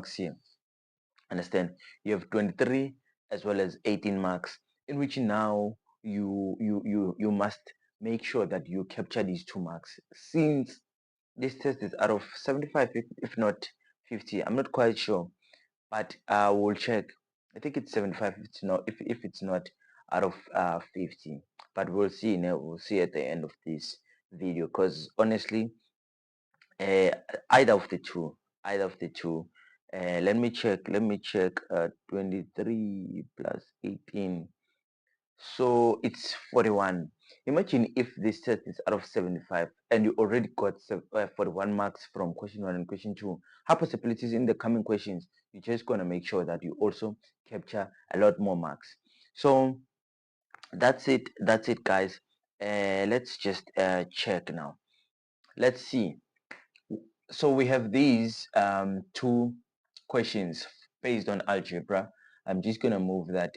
marks here. Understand? You have 23 as well as 18 marks, in which now you must make sure that you capture these 2 marks, since this test is out of 75, if not 50. I'm not quite sure, but we'll check. I think it's 75 if it's not, if it's not out of 50, but we'll see. We'll see at the end of this video, because honestly, uh, either of the two, either of the two. Let me check. 23 plus 18, so it's 41. Imagine if this test is out of 75 and you already got 41 marks from question 1 and question 2. How possibilities in the coming questions? You're just going to make sure that you also capture a lot more marks. So that's it, guys. Let's just check now. Let's see. So we have these 2 questions based on algebra. I'm just going to move that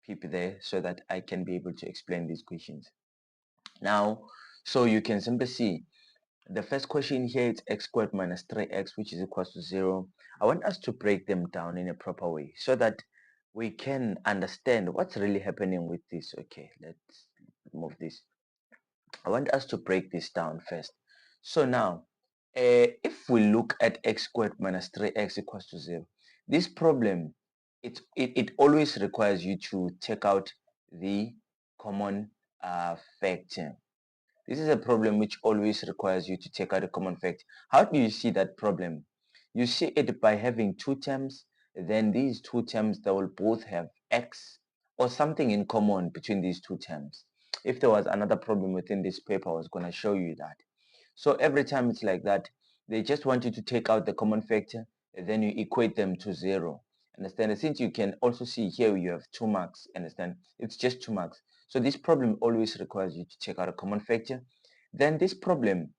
peep there so that I can be able to explain these questions now. So you can simply see the first question here is x squared minus 3x, which is equals to 0. I want us to break them down in a proper way so that we can understand what's really happening with this. Okay, let's move this. I want us to break this down first. So now, if we look at x squared minus 3x equals to 0, this problem, it always requires you to take out the common factor. This is a problem which always requires you to take out a common factor. How do you see that problem? You see it by having 2 terms, then these 2 terms, they will both have x or something in common between these 2 terms. If there was another problem within this paper, I was going to show you that. So every time it's like that, they just want you to take out the common factor, and then you equate them to 0. Understand? And since you can also see here you have 2 marks, understand? It's just 2 marks. So this problem always requires you to take out a common factor. Then this problem,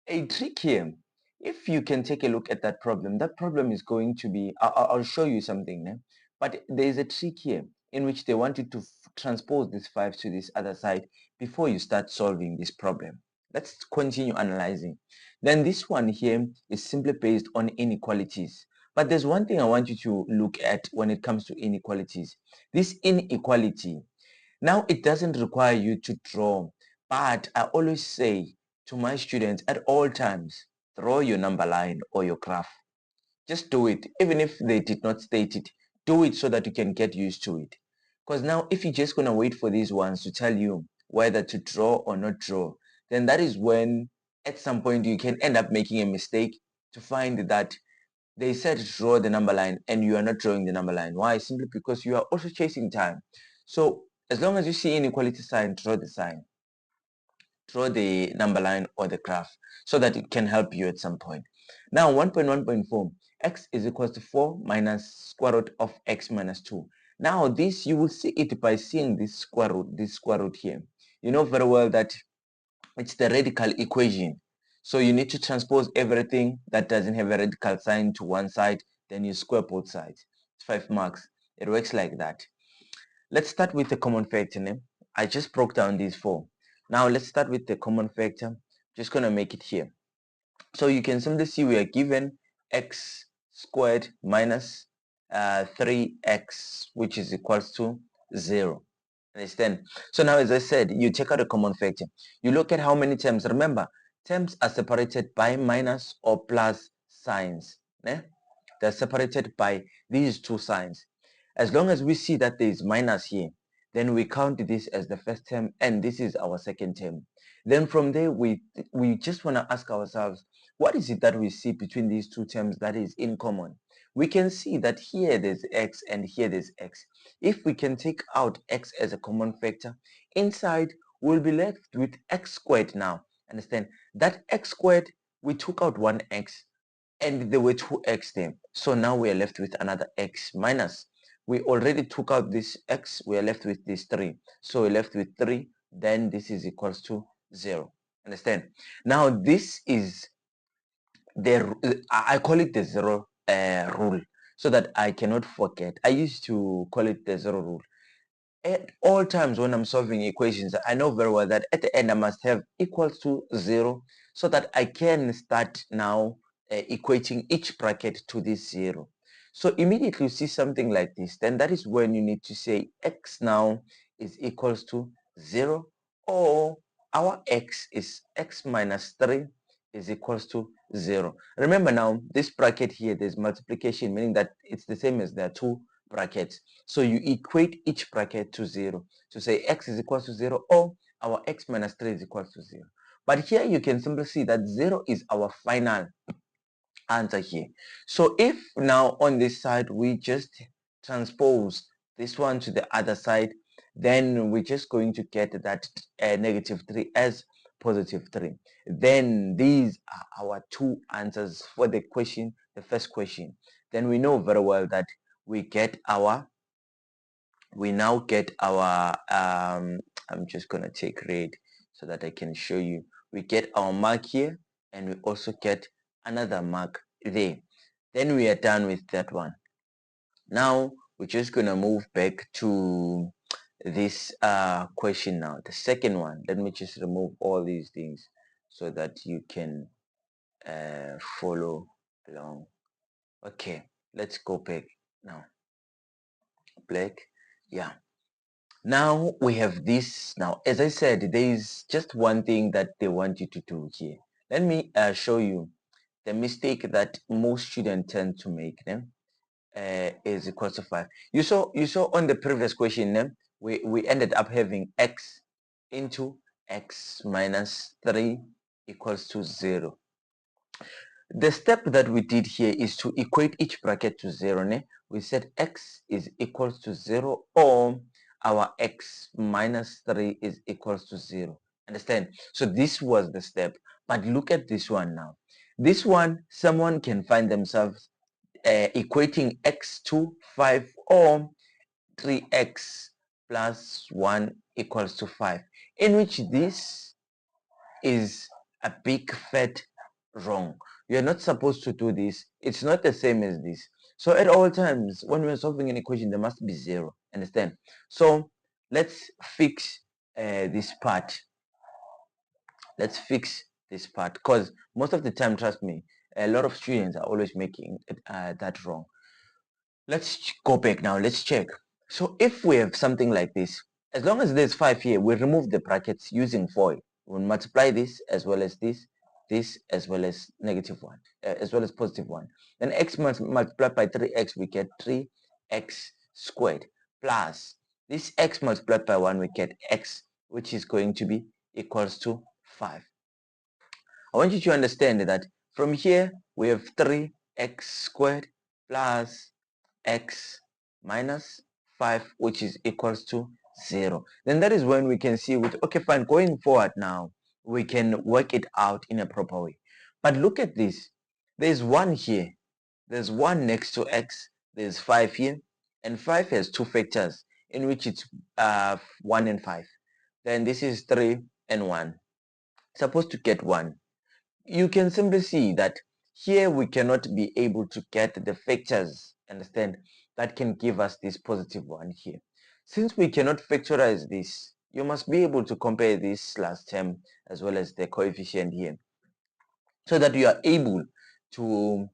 a trick here, if you can take a look at that problem is going to be, I'll show you something, but there is a trick here in which they want you to transpose this 5 to this other side before you start solving this problem. Let's continue analyzing. Then this one here is simply based on inequalities. But there's one thing I want you to look at when it comes to inequalities. This inequality, now it doesn't require you to draw, but I always say to my students at all times, draw your number line or your graph. Just do it. Even if they did not state it, do it so that you can get used to it. Because now if you're just going to wait for these ones to tell you whether to draw or not draw, then that is when at some point you can end up making a mistake to find that they said draw the number line and you are not drawing the number line. Why? Simply because you are also chasing time. So as long as you see inequality sign, draw the sign. Draw the number line or the graph so that it can help you at some point. Now 1.1.4, x is equals to 4 minus square root of x minus 2. Now this, you will see it by seeing this square root here. You know very well that it's the radical equation. So you need to transpose everything that doesn't have a radical sign to one side, then you square both sides. It's 5 marks. It works like that. Let's start with the common factor name. I just broke down these 4. Now let's start with the common factor. Just gonna make it here. So you can simply see we are given x squared minus 3x, which is equals to 0. Understand? So now, as I said, you take out a common factor. You look at how many terms. Remember, terms are separated by minus or plus signs. They're separated by these 2 signs. As long as we see that there is minus here, then we count this as the first term and this is our second term. Then from there, we just want to ask ourselves, what is it that we see between these 2 terms that is in common? We can see that here there's x and here there's x. If we can take out x as a common factor, inside we'll be left with x squared now. Understand? That x squared, we took out one x and there were 2x there. So now we are left with another x minus. We already took out this x, we are left with this 3. So we're left with 3, then this is equals to 0. Understand? Now this is I call it the 0 rule so that I cannot forget. I used to call it the 0 rule. At all times when I'm solving equations, I know very well that at the end I must have equals to 0 so that I can start now equating each bracket to this 0. So immediately you see something like this, then that is when you need to say x now is equals to 0, or our x is x minus 3 is equals to 0. Remember now, this bracket here, there's multiplication, meaning that it's the same as there are two brackets. So you equate each bracket to 0 to say x is equals to 0, or our x minus 3 is equals to 0. But here you can simply see that 0 is our final answer here. So if now on this side we just transpose this one to the other side, then we're just going to get that negative 3 as positive 3. Then these are our two answers for the question, the first question. Then we know very well that we now get our I'm just gonna take red so that I can show you. We get our mark here, and we also get another mark there. Then we are done with that one. Now we're just gonna move back to this question now, the second one. Let me just remove all these things so that you can follow along. Okay, let's go back now. Black, yeah. Now we have this. Now, as I said, there is just one thing that they want you to do here. Let me show you the mistake that most students tend to make. Is equals to 5. You saw on the previous question, we ended up having x into x minus 3 equals to 0. The step that we did here is to equate each bracket to 0. We said x is equals to 0, or our x minus 3 is equals to 0. Understand? So this was the step. But look at this one now. This one, someone can find themselves equating x to 5, or 3x plus 1 equals to 5, in which this is a big fat wrong. You're not supposed to do this. It's not the same as this. So at all times, when we're solving an equation, there must be 0. Understand? So let's fix this part. Let's fix this part, because most of the time, trust me, a lot of students are always making that wrong. Let's go back now. Let's check. So if we have something like this, as long as there's 5 here, we remove the brackets using FOIL. We'll multiply this as well as this as well as negative 1, as well as positive 1. Then x multiplied by 3x, we get 3x squared, plus this x multiplied by 1, we get x, which is going to be equals to 5. I want you to understand that from here, we have 3x squared plus x minus 5, which is equals to 0. Then that is when we can see with, okay, fine, going forward now, we can work it out in a proper way. But look at this. There's 1 here. There's 1 next to x. There's 5 here. And 5 has two factors, in which it's 1 and 5. Then this is 3 and 1. Supposed to get 1. You can simply see that here we cannot be able to get the factors, understand, that can give us this positive 1 here. Since we cannot factorize this, you must be able to compare this last term as well as the coefficient here, so that you are able to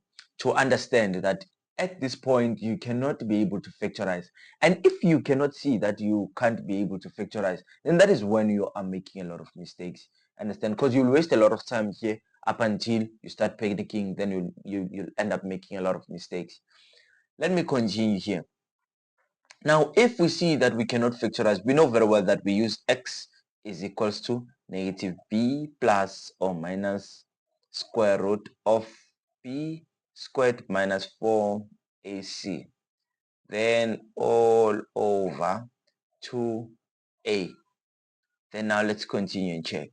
understand that at this point you cannot be able to factorize. And if you cannot see that you can't be able to factorize, then that is when you are making a lot of mistakes. Understand? Because you'll waste a lot of time here up until you start panicking, then you'll end up making a lot of mistakes. Let me continue here. Now, if we see that we cannot factorize, we know very well that we use x is equals to negative b plus or minus square root of b squared minus 4ac, then all over 2a. Then now let's continue and check.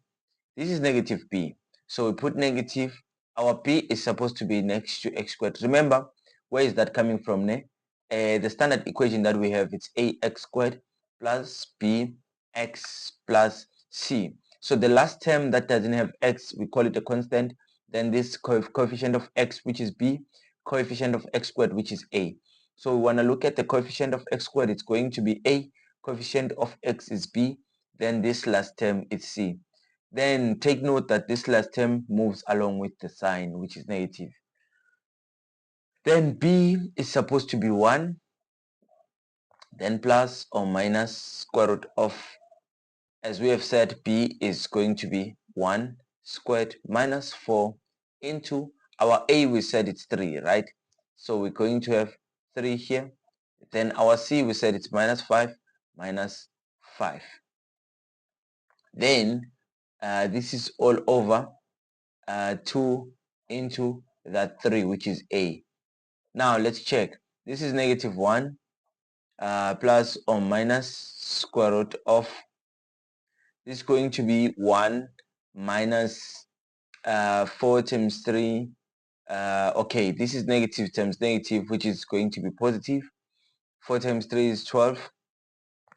This is negative b. So we put negative. Our b is supposed to be next to x squared. Remember, where is that coming from? The standard equation that we have, it's ax squared plus bx plus c. So the last term that doesn't have x, we call it a constant. Then this coefficient of x, which is b, coefficient of x squared, which is a. So we want to look at the coefficient of x squared, it's going to be a, coefficient of x is b, then this last term is c. Then take note that this last term moves along with the sign, which is negative. Then b is supposed to be 1, then plus or minus square root of, as we have said, b is going to be 1 squared minus 4 into our a, we said it's 3, right? So we're going to have 3 here. Then our c, we said it's minus 5 minus 5. Then this is all over 2 into that 3, which is a. Now let's check. This is negative 1 plus or minus square root of, this is going to be 1 minus 4 times 3. Okay, this is negative times negative, which is going to be positive. 4 times 3 is 12.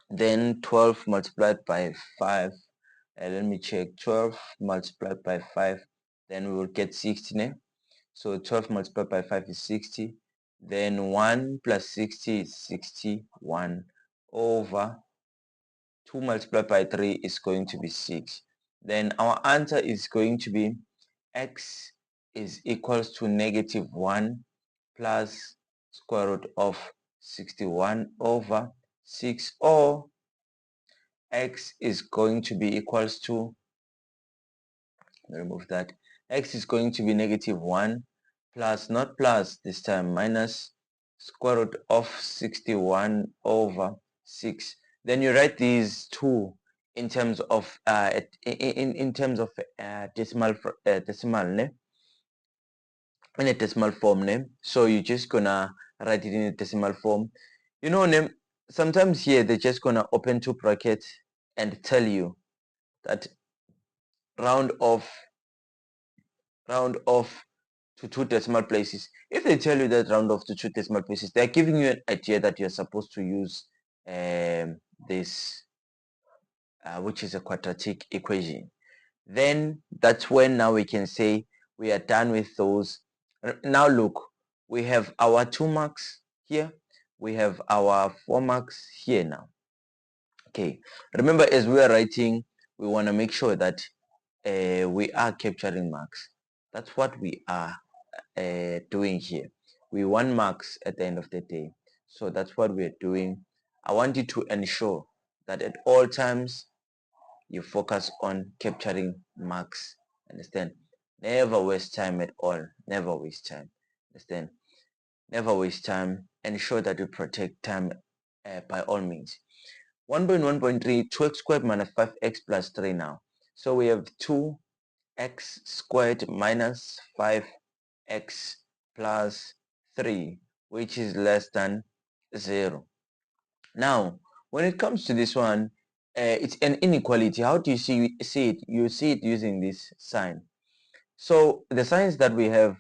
Then 12 multiplied by 5. Let me check. 12 multiplied by 5. Then we will get 16. So 12 multiplied by 5 is 60. Then 1 plus 60 is 61 over 2 multiplied by 3 is going to be 6. Then our answer is going to be x is equals to negative 1 plus square root of 61 over 6, or x is going to be equals to, remove that, x is going to be negative 1 plus, not plus this time, minus square root of 61 over 6. Then you write these two in terms of in terms of decimal name, in a decimal form name. So you're just gonna write it in a decimal form. You know, name, sometimes here they're just gonna open two brackets and tell you that round off to two decimal places. If they tell you that round off to two decimal places, they're giving you an idea that you're supposed to use this, which is a quadratic equation. Then that's when now we can say we are done with those. Now look, we have our 2 marks here. We have our 4 marks here now. Okay, remember, as we are writing, we want to make sure that we are capturing marks. That's what we are doing here. We want marks at the end of the day. So that's what we're doing. I want you to ensure that at all times you focus on capturing marks. Understand? Never waste time at all. Never waste time. Understand? Never waste time. Ensure that you protect time by all means. 1.1.3, 2x squared minus 5x plus 3 now. So we have 2x squared minus 5x plus 3, which is less than 0. Now, when it comes to this one, it's an inequality. How do you see it? You see it using this sign. So the signs that we have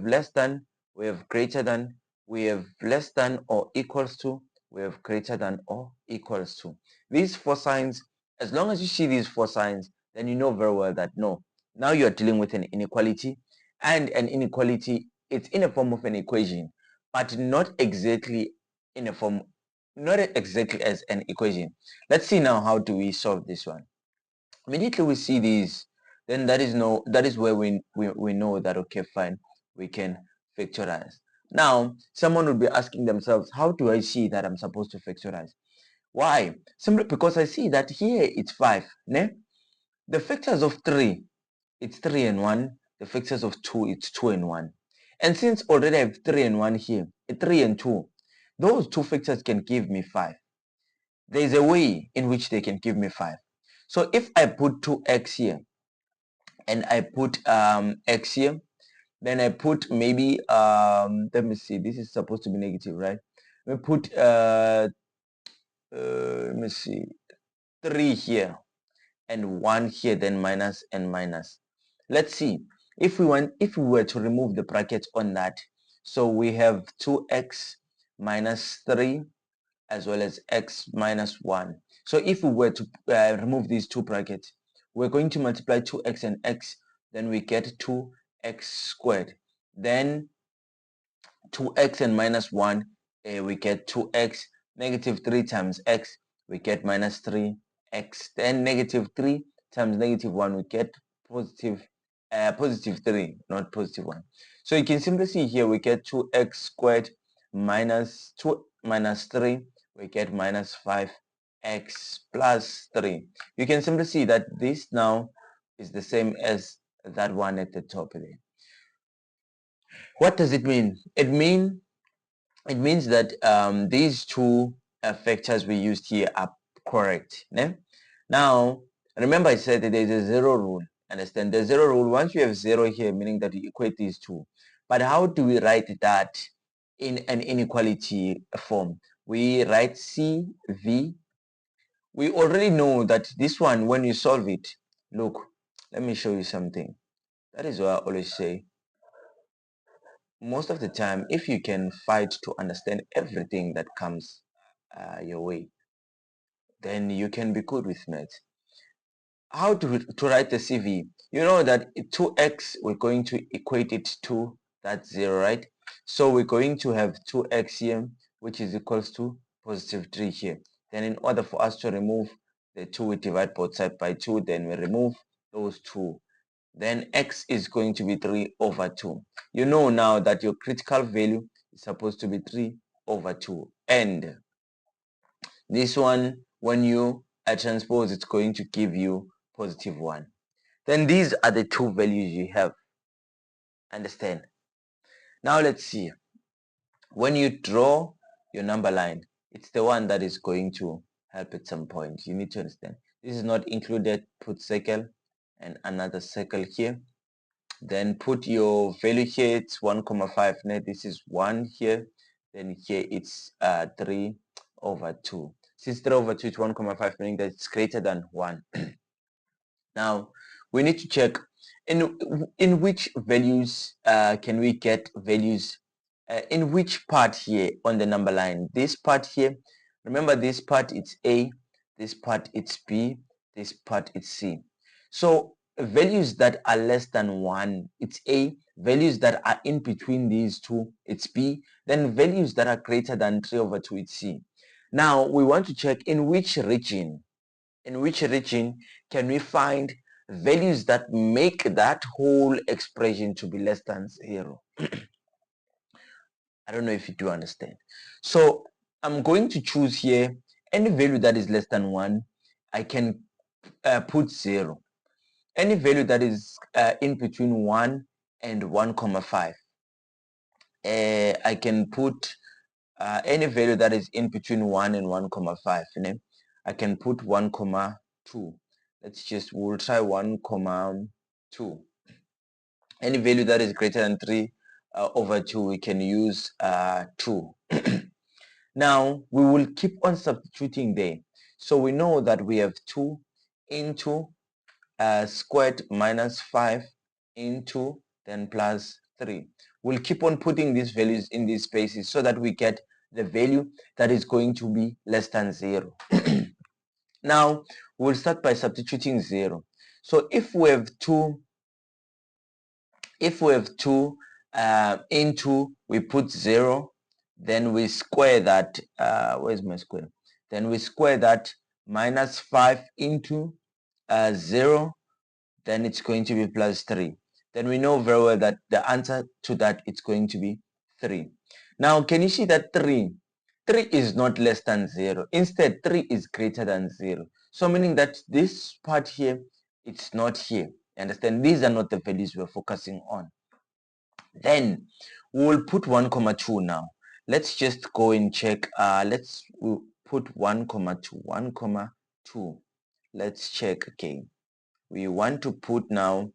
less than, we have greater than, we have less than or equals to, we have greater than or equals to. These 4 signs, as long as you see these 4 signs, then you know very well that no, now you are dealing with an inequality, and an inequality, it's in a form of an equation, but not exactly in a form, not exactly as an equation. Let's see now, how do we solve this one? Immediately we see these, then that is where we know that, okay, fine, we can factorize. Now someone would be asking themselves, how do I see that I'm supposed to factorize? Why? Simply because I see that here it's 5, ne? The factors of 3, it's 3 and 1. The factors of 2, it's 2 and 1. And since already I have 3 and 1 here, 3 and 2, those two factors can give me 5. There is a way in which they can give me 5. So if I put 2x here and I put x here, then I put maybe let me see, this is supposed to be negative, right? We put let me see, 3 here and 1 here, then minus and minus. Let's see if we were to remove the brackets on that. So we have 2x minus 3 as well as x minus 1. So if we were to remove these two brackets, we're going to multiply 2x and x, then we get 2x squared. Then 2x and minus 1, we get 2x. Negative 3 times x, we get minus 3x. Then negative 3 times negative 1, we get positive positive 3, not positive 1. So you can simply see here we get 2x squared minus 2 minus 3, we get minus 5x plus 3. You can simply see that this now is the same as that one at the top there. What does it mean? It means that these two factors we used here are correct. Ne? Now, remember I said that there's a zero rule. Understand? The zero rule, once you have zero here, meaning that you equate these two. But how do we write that in an inequality form? We write CV. We already know that this one, when you solve it, look, let me show you something. That is why I always say, most of the time, if you can fight to understand everything that comes your way, then you can be good with maths. How to write the CV? You know that 2x, we're going to equate it to that 0, right? So we're going to have 2x here, which is equals to positive 3 here. Then in order for us to remove the 2, we divide both sides by 2, then we remove those 2. Then x is going to be 3 over 2. You know now that your critical value is supposed to be 3 over 2. And this one, when you transpose, it's going to give you positive 1. Then these are the two values you have. Understand? Now let's see. When you draw your number line, it's the one that is going to help at some point. You need to understand. This is not included. Put circle and another circle here. Then put your value here. It's 1,5. Now this is 1 here. Then here it's 3 over 2. Since 3 over 2 is 1,5, meaning that it's greater than 1. Now, we need to check in which values can we get values in which part here on the number line. This part here, remember this part it's A, this part it's B, this part it's C. So values that are less than 1, it's A. Values that are in between these two, it's B. Then values that are greater than 3 over 2, it's C. Now we want to check in which region can we find values that make that whole expression to be less than 0. I don't know if you do understand. So I'm going to choose here any value that is less than 1. I can put 0. Any value that is in between 1 and 1,5. I can put any value that is in between 1 and 1,5. I can put 1,2. We'll try 1,2. Any value that is greater than 3 over 2, we can use 2. Now, we will keep on substituting there. So we know that we have 2 into squared minus 5 into then plus 3. We'll keep on putting these values in these spaces so that we get the value that is going to be less than 0. Now, we'll start by substituting 0. So if we have 2 into, we put 0, then we square that, where's my square? Then we square that minus 5 into 0, then it's going to be plus 3. Then we know very well that the answer to that is going to be 3. Now, can you see that 3 is not less than 0. Instead, 3 is greater than 0. So meaning that this part here, it's not here. Understand? These are not the values we're focusing on. Then we will put 1,2 now. Let's just go and check. We'll put 1,2. 1,2. Let's check again. We want to put now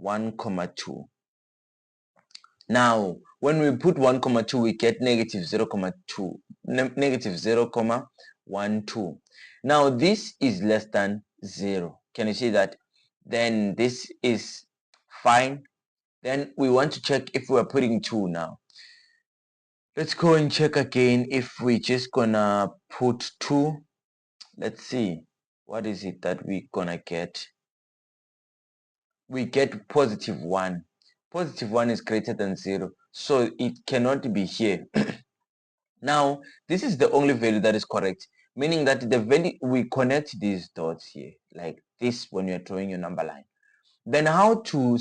1,2. Now, when we put 1,2, we get negative 0,2, negative 0,12. Now, this is less than 0. Can you see that? Then this is fine. Then we want to check if we're putting 2 now. Let's go and check again if we're just gonna put 2. Let's see. What is it that we're gonna get? We get positive 1. Positive 1 is greater than 0. So it cannot be here. Now, this is the only value that is correct. Meaning that the value, we connect these dots here. Like this when you're drawing your number line. Then how to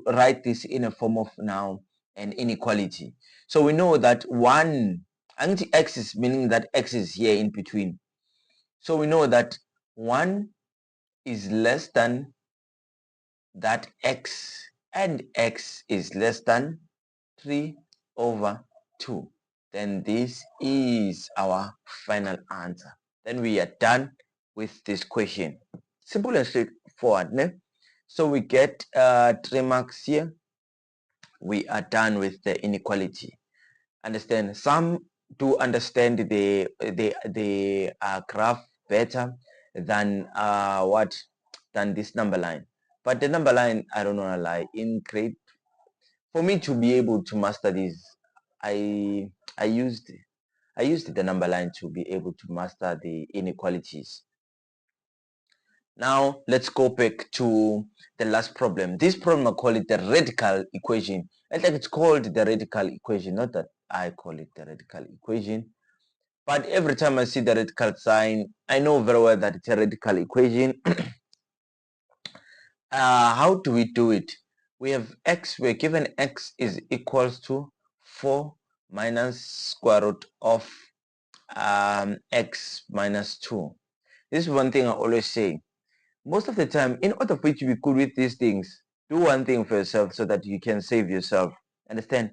write this in a form of now an inequality? So we know that 1 anti-x is meaning that x is here in between. So we know that 1 is less than that x, and x is less than 3 over 2. Then this is our final answer. Then we are done with this question. Simple and straightforward, ne? So we get 3 marks here. We are done with the inequality. Understand? Some do understand the graph better than than this number line. But the number line, I don't want to lie, in grade, for me to be able to master this, I I used the number line to be able to master the inequalities. Now let's go back to the last problem. This problem I call it the radical equation. I think it's called the radical equation, not that I call it the radical equation. But every time I see the radical sign, I know very well that it's a radical equation. How do we do it? We have x, we're given x is equals to 4 minus square root of x minus 2. This is one thing I always say. Most of the time, in order for you to be good with these things, do one thing for yourself so that you can save yourself. Understand?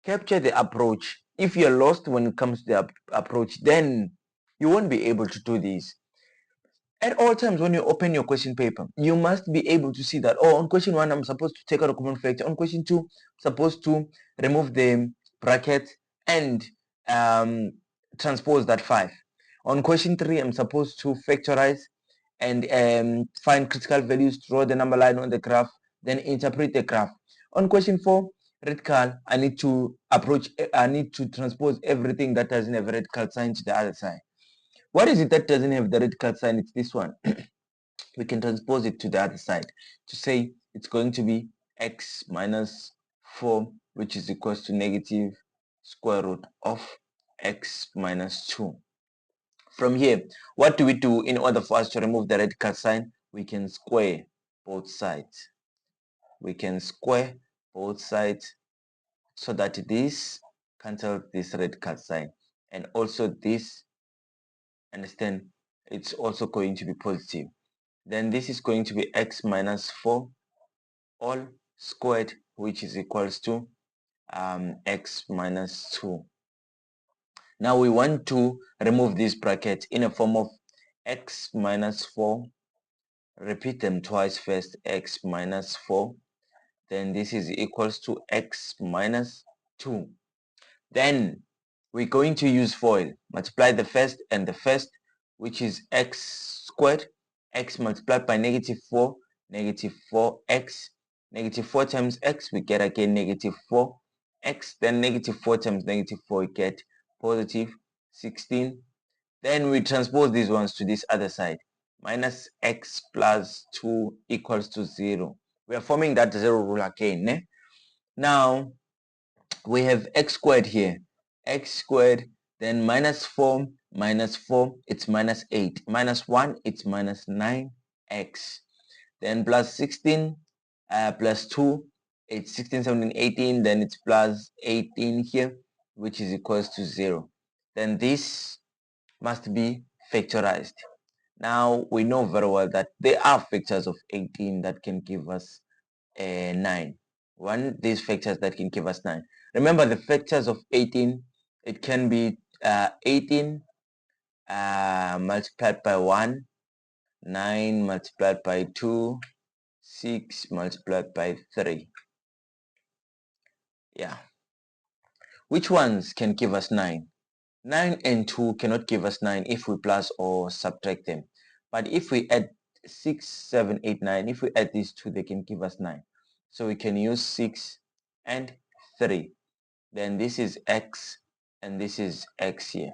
Capture the approach. If you're lost when it comes to the approach, then you won't be able to do this. At all times when you open your question paper, you must be able to see that, oh, on question 1, I'm supposed to take out a common factor. On question 2, I'm supposed to remove the bracket and transpose that 5. On question 3, I'm supposed to factorize and find critical values, draw the number line on the graph, then interpret the graph. On question 4, radical, I need to transpose everything that doesn't have a radical sign to the other side. What is it that doesn't have the radical sign? It's this one. We can transpose it to the other side to say it's going to be x minus 4, which is equals to negative square root of x minus 2. From here, what do we do in order for us to remove the radical sign? We can square both sides. We can square both sides so that this cancels this radical sign, and also this, understand, it's also going to be positive. Then this is going to be x minus 4 all squared, which is equals to x minus 2. Now we want to remove this bracket in a form of x minus 4. Repeat them twice first, x minus 4. Then this is equals to x minus 2. Then we're going to use FOIL. Multiply the first and the first, which is x squared, x multiplied by negative 4, negative 4x, negative 4 times x, we get again negative 4x, then negative 4 times negative 4, we get positive 16. Then we transpose these ones to this other side. Minus x plus 2 equals to 0. We are forming that 0 rule again. Ne? Now, we have x squared here. X squared, then minus 4, it's minus 8. Minus 1, it's minus 9x. Then plus 16, plus 2, it's 16, 17, 18. Then it's plus 18 here, which is equals to 0. Then this must be factorized. Now, we know very well that there are factors of 18 that can give us 9. These factors that can give us 9. Remember the factors of 18, it can be 18 multiplied by 1, 9 multiplied by 2, 6 multiplied by 3. Yeah. Which ones can give us 9? 9 and 2 cannot give us 9 if we plus or subtract them. But if we add 6, 7, 8, 9, if we add these two, they can give us 9. So we can use 6 and 3. Then this is x and this is x here.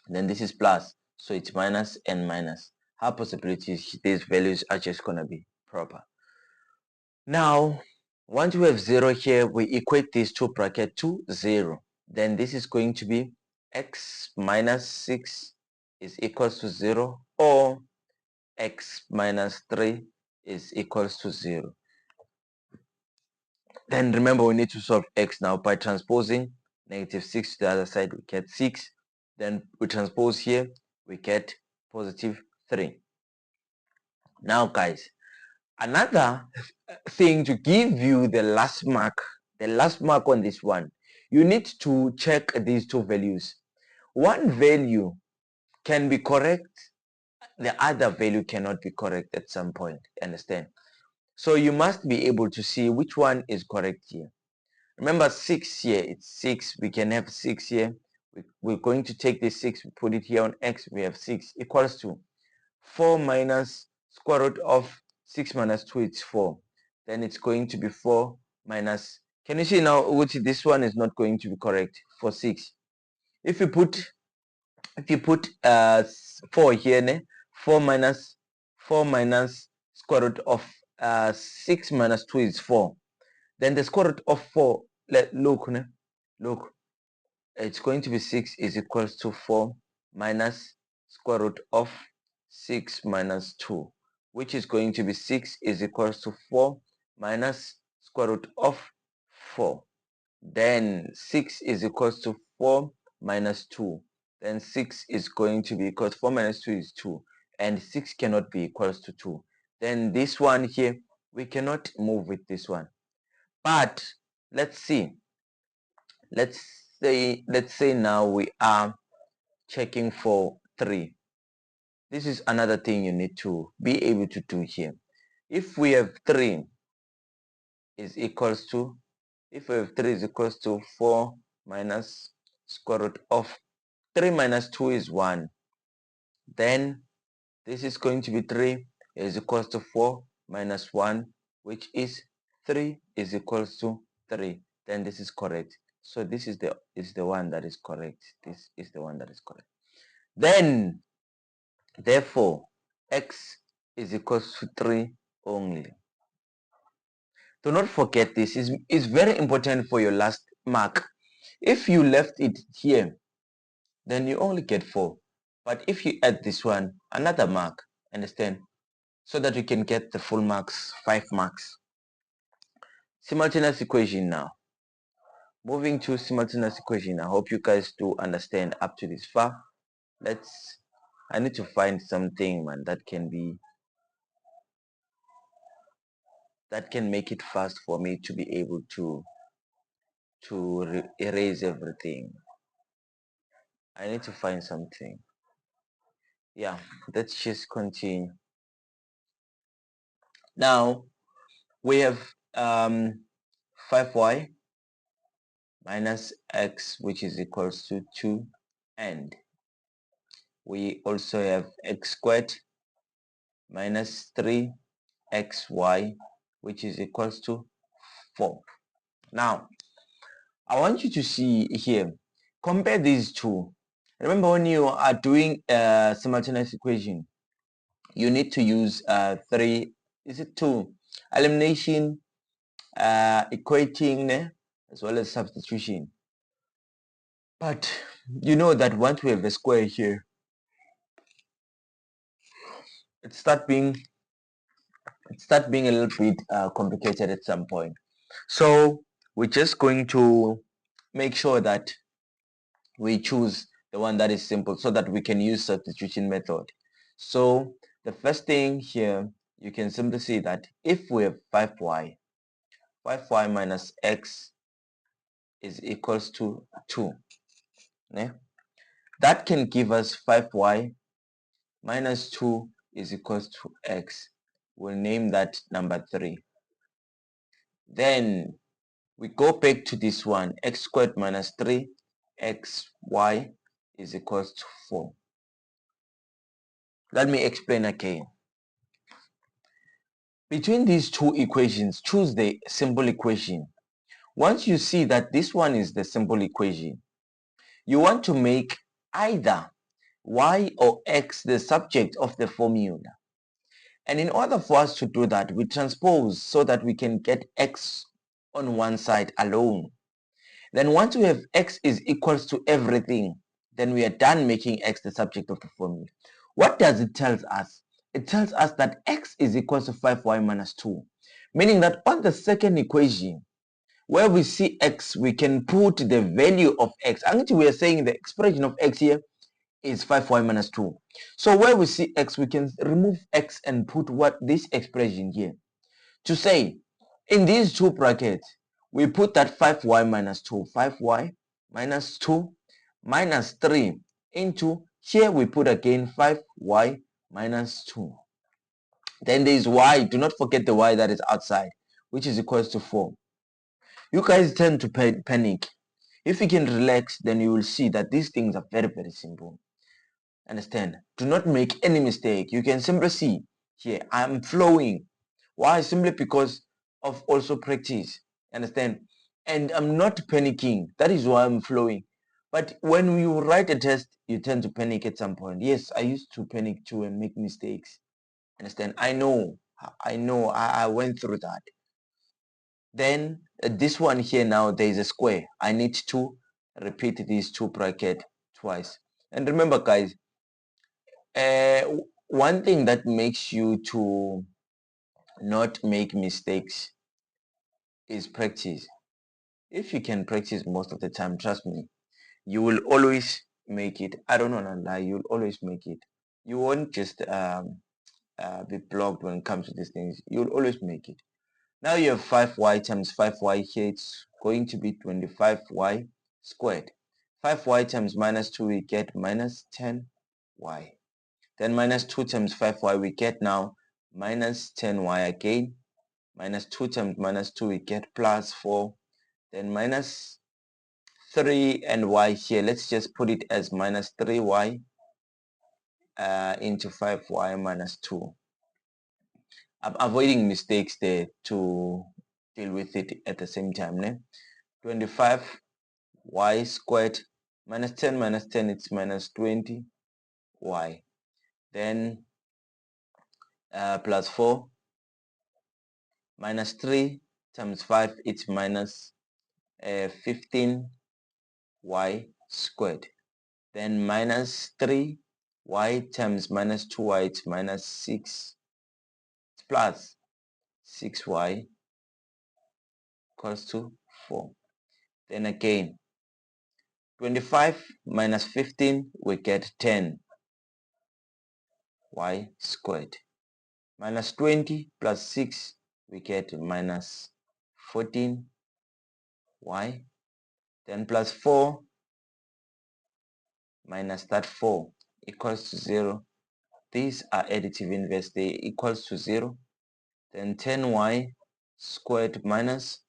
Then this is plus, so it's minus and minus. How possibilities these values are just going to be proper. Now, once we have 0 here, we equate these two brackets to 0. Then this is going to be x minus 6 is equals to 0, or x minus 3 is equals to 0. Then remember, we need to solve x now by transposing -6 to the other side. We get 6. Then we transpose here, we get positive 3. Now guys, another thing to give you the last mark on this one, you need to check these two values. One value can be correct, the other value cannot be correct at some point. Understand? So you must be able to see which one is correct here. Remember 6 here, it's 6. We can have 6 here. We're going to take this 6, put it here on x. We have 6 equals to 4 minus square root of 6 minus 2, it's 4. Then it's going to be 4 minus, can you see now which this one is not going to be correct for 6. If you put 4 here, 4 minus square root of 6 minus 2 is 4. Then the square root of 4, look, it's going to be 6 is equals to 4 minus square root of 6 minus 2, which is going to be 6 is equals to 4 minus square root of 4. Then 6 is equals to 4 minus 2. Then 6 is going to be equals 4 minus 2 is 2. And 6 cannot be equals to 2. Then this one here, we cannot move with this one. But let's see. Let's say now we are checking for 3. This is another thing you need to be able to do here. If we have 3 is equals to, 4 minus square root of 3 minus 2 is 1. Then this is going to be 3 is equals to 4 minus 1, which is 3 is equals to 3. Then this is correct. So this is the one that is correct. This is the one that is correct. Then therefore x is equals to 3 only. Do not forget this. Is very important for your last mark. If you left it here, then you only get 4. But if you add this one, another mark, understand? So that you can get the full marks, 5 marks. Simultaneous equation now. Moving to simultaneous equation. I hope you guys do understand up to this far. I need to find something, man, that can make it fast for me to be able to erase everything. I need to find something. Yeah, let's just continue. Now we have 5y minus x, which is equals to 2, and we also have x squared minus 3xy, which is equals to 4. Now I want you to see here, compare these two. Remember, when you are doing a simultaneous equation, you need to use 2 elimination, equating, as well as substitution. But you know that once we have a square here, it start being a little bit complicated at some point. So we're just going to make sure that we choose the one that is simple so that we can use substitution method. So the first thing here, you can simply see that if we have 5y minus x is equals to 2, né? That can give us 5y minus 2 is equals to x. We'll name that number 3. Then we go back to this one, x squared minus 3xy is equals to 4. Let me explain again. Between these two equations, choose the simple equation. Once you see that this one is the simple equation, you want to make either y or x the subject of the formula. And in order for us to do that, we transpose so that we can get x on one side alone. Then once we have x is equals to everything, then we are done making x the subject of the formula. What does it tell us? it tells us that x is equal to 5y minus 2, meaning that on the second equation, where we see x, we can put the value of x. Actually, we are saying the expression of x here is 5y minus 2. So where we see x, we can remove x and put what this expression here. To say, in these two brackets, we put that 5y minus 2, 5y minus 2 minus 3 into, here we put again 5y minus 2. Then there is y, do not forget the y that is outside, which is equals to 4. You guys tend to panic. If you can relax, then you will see that these things are very, very simple. Understand? Do not make any mistake. You can simply see here, I'm flowing. Why? Simply because of also practice. Understand? And I'm not panicking. That is why I'm flowing. But when you write a test, you tend to panic at some point. Yes, I used to panic too and make mistakes. Understand? I know. I went through that. Then this one here now, there is a square. I need to repeat these two brackets twice. And remember, guys, uh, one thing that makes you to not make mistakes is practice. If you can practice most of the time, trust me, you will always make it. I don't want to lie, you'll always make it. You won't just be blocked when it comes to these things. You'll always make it. Now you have 5y times 5y here. It's going to be 25y squared. 5y times minus 2, we get minus 10y. Then minus 2 times 5y, we get now minus 10y again. Minus 2 times minus 2, we get plus 4. Then minus 3 and y here. Let's just put it as minus 3y into 5y minus 2. I'm avoiding mistakes there to deal with it at the same time. 25y squared minus 10 minus 10, it's minus 20y. Then plus 4 minus 3 times 5, it's minus 15y squared. Then minus 3y times minus 2y, it's minus 6. It's plus 6y equals to 4. Then again, 25 minus 15, we get 10y squared. Minus 20 plus 6, we get minus 14y. Then plus 4 minus that 4 equals to 0. These are additive inverse, they equals to 0. Then 10y squared minus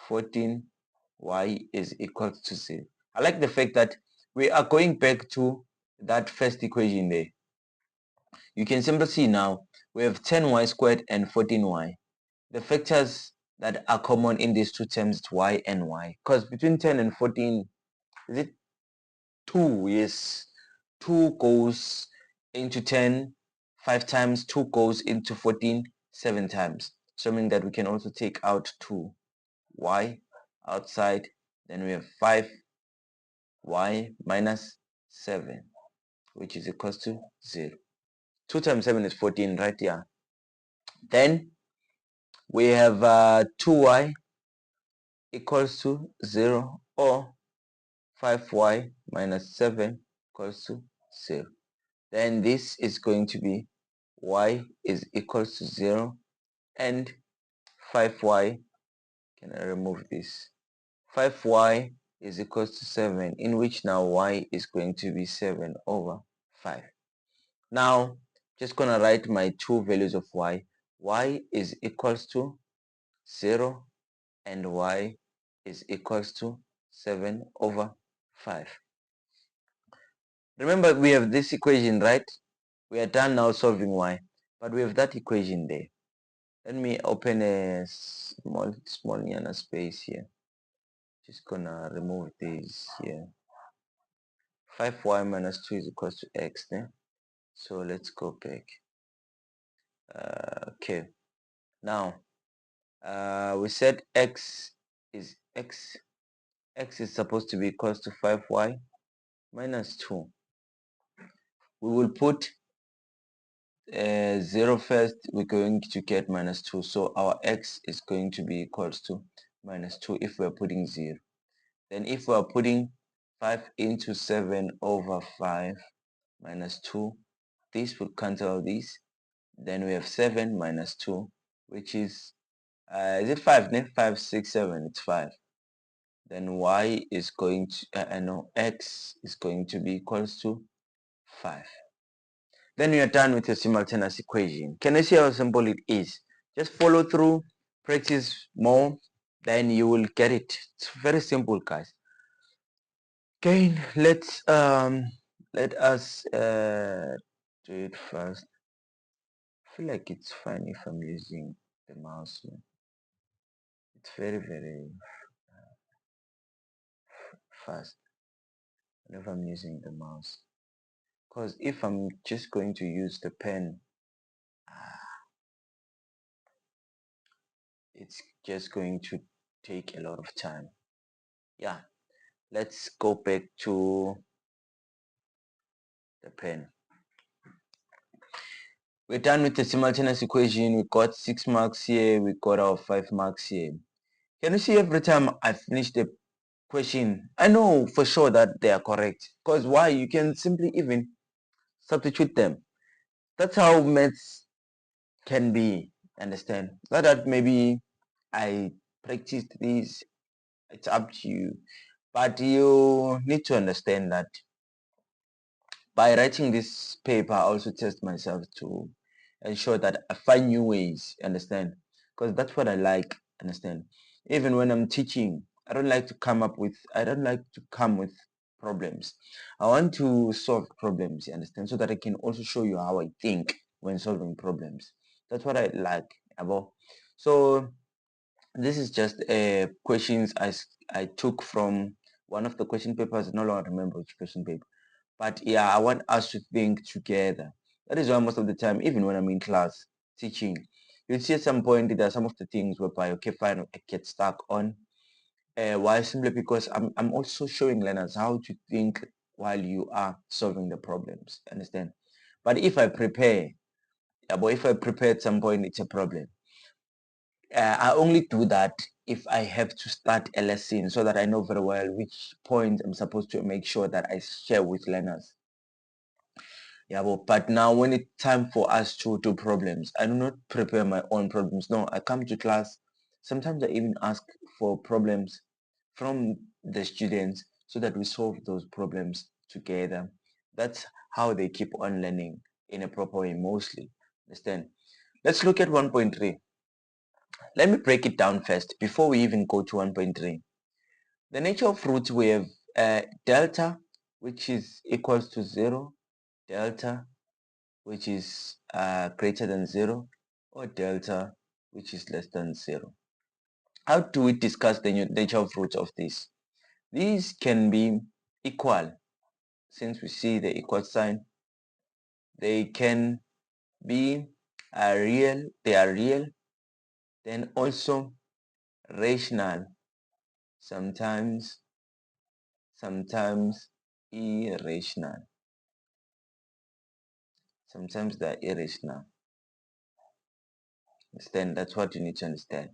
14y is equal to 0. I like the fact that we are going back to that first equation there. You can simply see now we have 10y squared and 14y. The factors that are common in these two terms is y and y. Because between 10 and 14, is it 2? Yes. 2 goes into 10 5 times, 2 goes into 14 7 times. So meaning that we can also take out 2y outside. Then we have 5y minus 7, which is equals to 0. 2 times 7 is 14, right? Yeah. Then we have 2y equals to 0, or 5y minus 7 equals to 0. Then this is going to be y is equals to 0 and 5y, can I remove this? 5y is equals to 7, in which now y is going to be 7 over 5. Now, just gonna write my two values of y. Y is equals to 0 and y is equals to 7 over 5. Remember, we have this equation, right? We are done now solving y, but we have that equation there. Let me open a small yana space here. Just gonna remove this here. 5y minus 2 is equals to x then. So let's go back. Okay. Now, we said x is supposed to be equals to 5y minus 2. We will put 0 first, we're going to get minus 2. So our x is going to be equals to minus 2 if we're putting 0. Then if we're putting 5 into 7 over 5 minus 2, this will cancel this. Then we have 7 minus 2, which is it 5? 5, 6, 7, it's 5. Then y is going to, no, x is going to be equals to 5. Then we are done with the simultaneous equation. Can you see how simple it is? Just follow through, practice more, then you will get it. It's very simple, guys. Again, let us do it first. I feel like it's fine if I'm using the mouse. It's very fast whenever I'm using the mouse. Because if I'm just going to use the pen, it's just going to take a lot of time. Yeah, let's go back to the pen. We're done with the simultaneous equation. We got 6 marks here. We got our 5 marks here. Can you see every time I finish the question, I know for sure that they are correct. Because why? You can simply even substitute them. That's how maths can be. Understand? Not that maybe I practiced this. It's up to you. But you need to understand that by writing this paper, I also test myself to ensure that I find new ways, understand? Because that's what I like, understand? Even when I'm teaching, I don't like to come with problems. I want to solve problems, you understand? So that I can also show you how I think when solving problems. That's what I like about. So this is just questions I took from one of the question papers. I no longer remember which question paper. But yeah, I want us to think together. That is why most of the time, even when I'm in class teaching, you'll see at some point there are some of the things whereby, okay, fine, I get stuck on. Why? Simply because I'm also showing learners how to think while you are solving the problems. Understand? But if I prepare, yeah, but if I prepare at some point, it's a problem. I only do that if I have to start a lesson so that I know very well which point I'm supposed to make sure that I share with learners. Yeah, but now when it's time for us to do problems, I do not prepare my own problems. No, I come to class. Sometimes I even ask for problems from the students so that we solve those problems together. That's how they keep on learning in a proper way mostly. Understand? Let's look at 1.3. Let me break it down first before we even go to 1.3. The nature of roots, we have delta, which is equals to 0, delta, which is greater than 0, or delta, which is less than 0. How do we discuss the nature of roots of this? These can be equal, since we see the equal sign. They can be they are real, then also rational, sometimes irrational. Sometimes they're irrational. Understand? That's what you need to understand.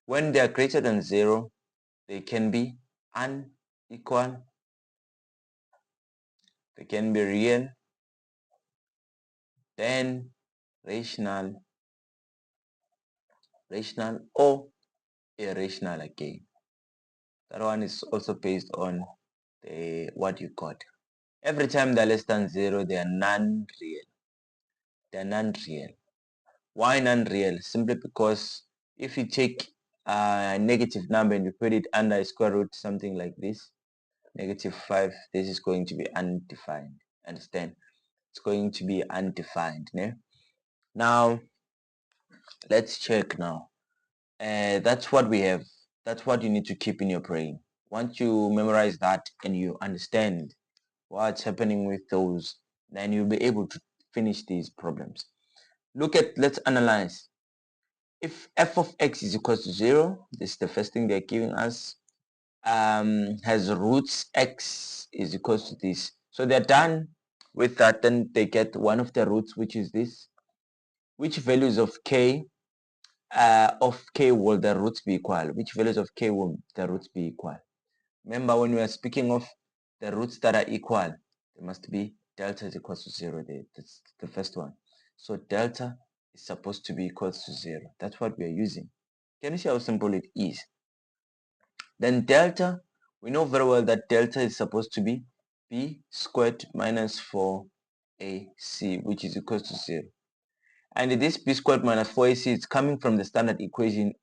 When they are greater than 0, they can be unequal, they can be real, then rational, or irrational again. That one is also based on what you got. Every time they're less than 0, they are non-real. They're non-real. Why non-real? Simply because if you take a negative number and you put it under a square root, something like this, -5, this is going to be undefined. Understand? It's going to be undefined. Ne? Now, let's check now. That's what we have. That's what you need to keep in your brain. Once you memorize that and you understand what's happening with those, then you'll be able to finish these problems. Let's analyze. If f of x is equal to 0, this is the first thing they're giving us, has roots x is equal to this. So they're done. With that, then they get one of the roots, which is this. Which values of k will the roots be equal? Which values of k will the roots be equal? Remember, when we are speaking of the roots that are equal, there must be delta is equal to 0 there. That's the first one. So delta is supposed to be equal to 0. That's what we are using. Can you see how simple it is? Then delta, we know very well that delta is supposed to be b squared minus 4ac, which is equal to 0. And this b squared minus 4ac is coming from the standard equation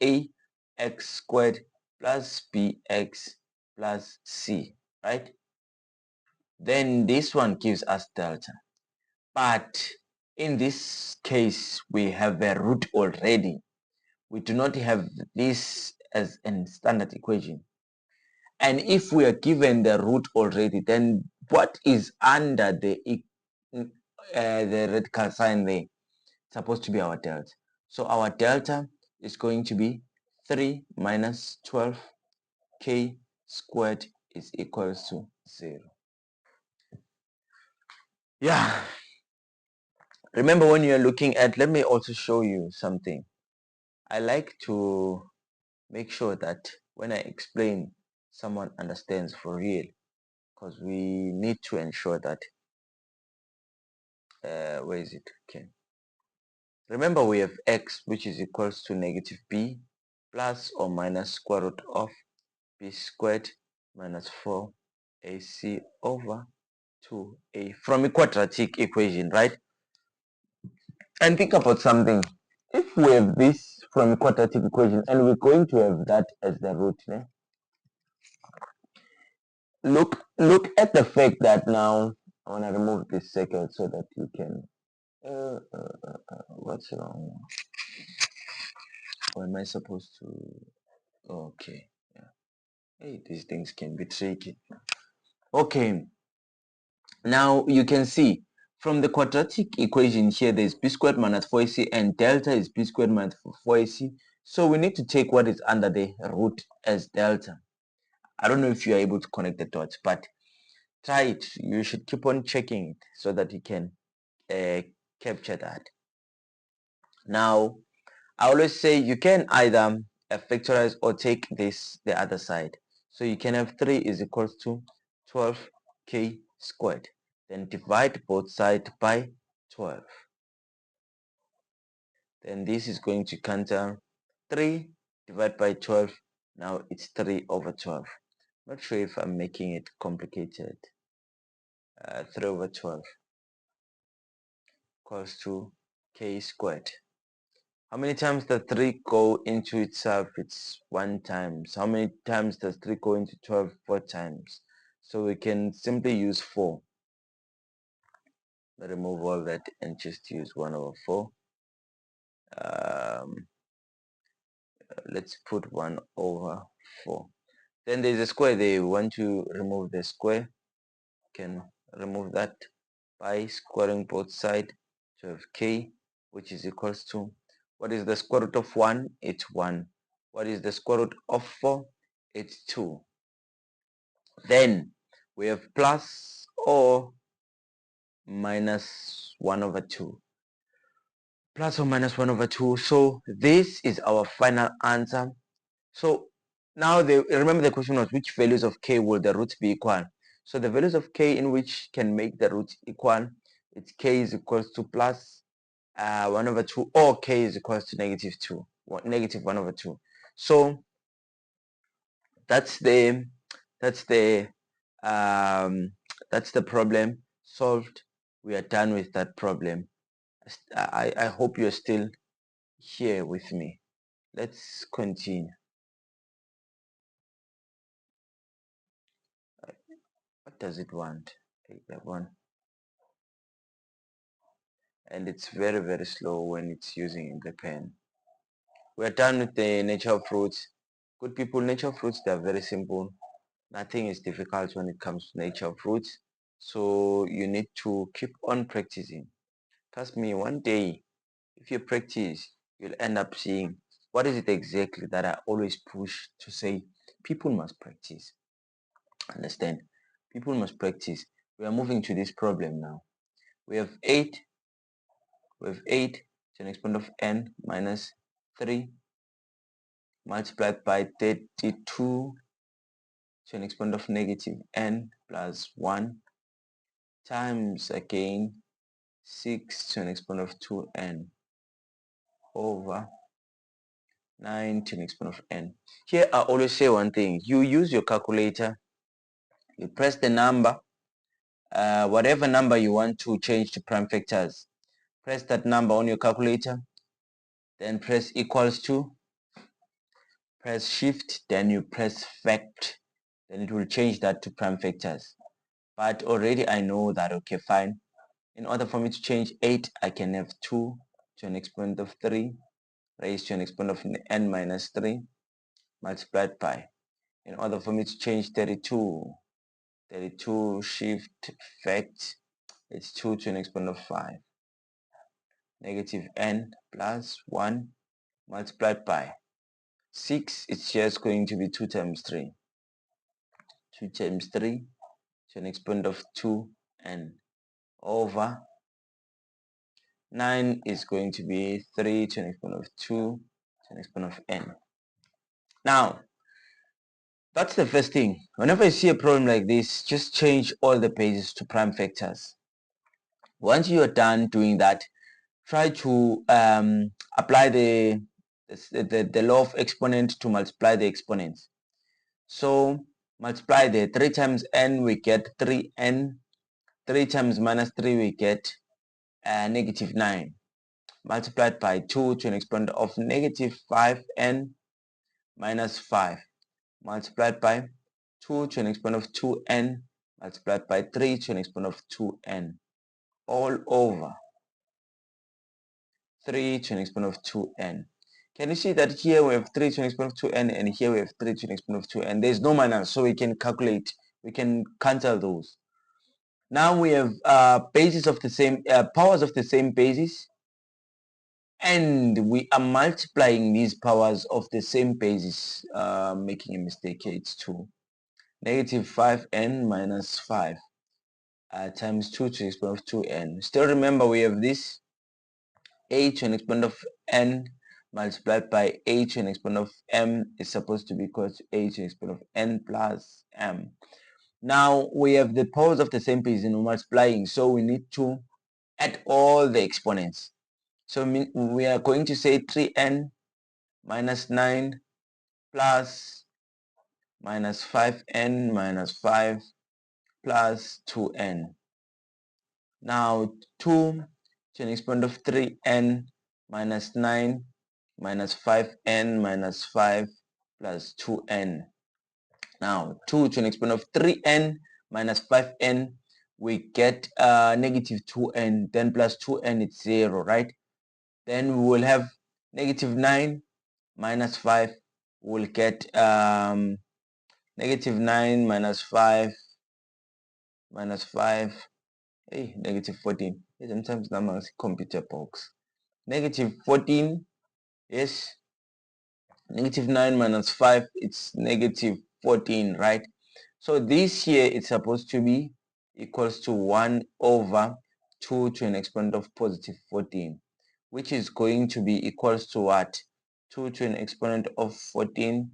ax squared plus bx plus c, right? Then this one gives us delta. But in this case, we have a root already. We do not have this as a standard equation. And if we are given the root already, then what is under the radical sign there? It's supposed to be our delta. So our delta is going to be 3 minus 12k squared is equals to 0. Yeah. Remember, when you're looking at, let me also show you something. I like to make sure that when I explain, someone understands for real, because we need to ensure that where is it? Okay, remember we have x, which is equals to negative b plus or minus square root of b squared minus 4ac over 2a from a quadratic equation, right? And think about something. If we have this from a quadratic equation and we're going to have that as the root, look at the fact that now I want to remove this circle so that you can what's wrong? Or am I supposed to? Okay, yeah. Hey, these things can be tricky. Okay, now you can see from the quadratic equation here, there's b squared minus 4ac and delta is b squared minus 4ac. So we need to take what is under the root as delta. I don't know if you are able to connect the dots, but try it. You should keep on checking it so that you can capture that. Now, I always say you can either factorize or take this the other side. So you can have 3 is equals to 12k squared. Then divide both sides by 12. Then this is going to cancel 3 divided by 12. Now it's 3 over 12. Not sure if I'm making it complicated. 3 over 12 equals to k squared. How many times does 3 go into itself? It's 1 times. How many times does 3 go into 12? 4 times. So we can simply use 4. Remove all that and just use 1 over 4. Let's put 1 over 4. Then there's a square there. We want to remove the square. Can remove that by squaring both sides. 12k, which is equals to, what is the square root of 1? It's 1. What is the square root of 4? It's 2. Then we have plus or minus 1 over 2. Plus or minus 1 over 2. So this is our final answer. So now remember the question was which values of k will the roots be equal? So the values of k in which can make the roots equal, it's k is equals to plus 1 over 2 or k is equals to negative 2, negative 1 over 2. So that's the um, that's the problem solved. We are done with that problem. I hope you're still here with me. Let's continue. What does it want? That one. And it's very, very slow when it's using the pen. We're done with the nature of fruits. Good people, nature of fruits, they're very simple. Nothing is difficult when it comes to nature of fruits. So you need to keep on practicing. Trust me, one day, if you practice, you'll end up seeing what is it exactly that I always push to say people must practice. Understand? People must practice. We are moving to this problem now. We have 8 to an exponent of n minus 3 multiplied by 32 to an exponent of negative n plus 1 times again 6 to an exponent of 2n over 9 to an exponent of n. Here I always say one thing. You use your calculator, you press the number, whatever number you want to change to prime factors. Press that number on your calculator, then press equals to, press shift, then you press fact, then it will change that to prime factors. But already I know that, okay, fine. In order for me to change 8, I can have 2 to an exponent of 3 raised to an exponent of n minus 3 multiplied by. In order for me to change 32 shift fact, it's 2 to an exponent of 5 negative n plus 1 multiplied by 6. It's just going to be 2 times 3. 2 times 3 to an exponent of 2n over 9 is going to be 3 to an exponent of 2 to an exponent of n. Now, that's the first thing. Whenever you see a problem like this, just change all the bases to prime factors. Once you are done doing that, try to apply the law of exponent to multiply the exponents. So multiply the 3 times n, we get 3n. 3 times minus 3, we get negative 9. Multiplied by 2 to an exponent of negative 5n minus 5. Multiplied by 2 to an exponent of 2n multiplied by 3 to an exponent of 2n all over 3 to an exponent of 2n. Can you see that here we have 3 to an exponent of 2n and here we have 3 to an exponent of 2n? There's no minus, so we can calculate, we can cancel those. Now we have bases of the same, powers of the same basis, and we are multiplying these powers of the same basis, making a mistake here, it's 2. Negative 5n minus 5 times 2 to the exponent of 2n. Still remember we have this a to an exponent of n multiplied by a to an exponent of m is supposed to be equal to a to the exponent of n plus m. Now we have the powers of the same base and we're multiplying, so we need to add all the exponents. So we are going to say 3n minus 9 plus minus 5n minus 5 plus 2n. Now 2 to an exponent of 3n minus 9 minus 5n minus 5 plus 2n. Now 2 to an exponent of 3n minus 5n, we get negative 2n, then plus 2n, it's 0, right? Then we will have negative 9 minus 5, we'll get negative 9 minus 5 minus 5, hey, negative 14. Sometimes numbers computer box. Negative 14, yes. Negative 9 minus 5, it's negative 14, right? So this here is supposed to be equals to 1 over 2 to an exponent of positive 14, which is going to be equals to what? 2 to an exponent of 14,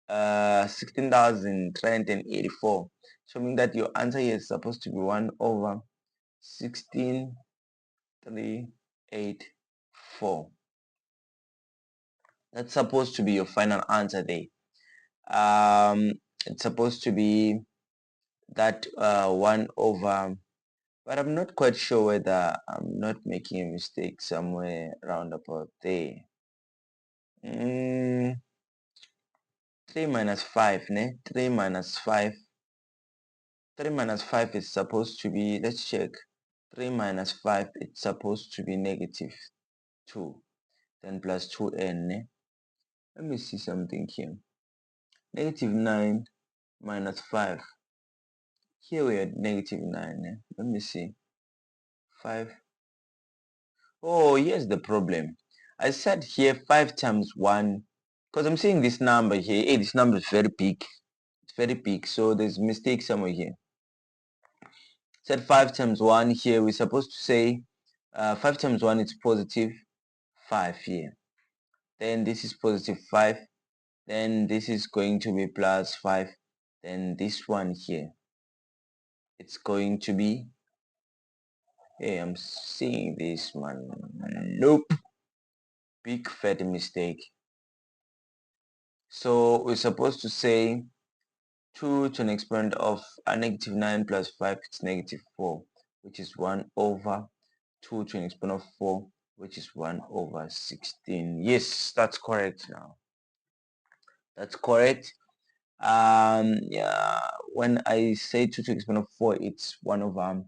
16,384. So meaning that your answer here is supposed to be 1 over 16,384. That's supposed to be your final answer there. It's supposed to be that 1 over, but I'm not quite sure whether I'm not making a mistake somewhere around about there. 3 minus 5, ne? 3 minus 5. 3 minus 5 is supposed to be, let's check. 3 minus 5, it's supposed to be negative 2. Then plus 2n, ne? Let me see something here. Negative 9 minus 5. Here we had negative 9. Eh? Let me see. 5. Oh, here's the problem. I said here 5 times 1. Because I'm seeing this number here. Hey, this number is very big. It's very big. So there's a mistake somewhere here. Said 5 times 1 here, we're supposed to say 5 times 1 is positive 5 here. Then this is positive 5. Then this is going to be plus 5. Then this one here, it's going to be, hey, I'm seeing this one. Nope. Big fat mistake. So we're supposed to say 2 to an exponent of a negative 9 plus 5 is negative 4, which is 1 over 2 to an exponent of 4, which is 1 over 16. Yes, that's correct now. That's correct. Yeah, when I say 2 to the exponent of 4, it's 1 over,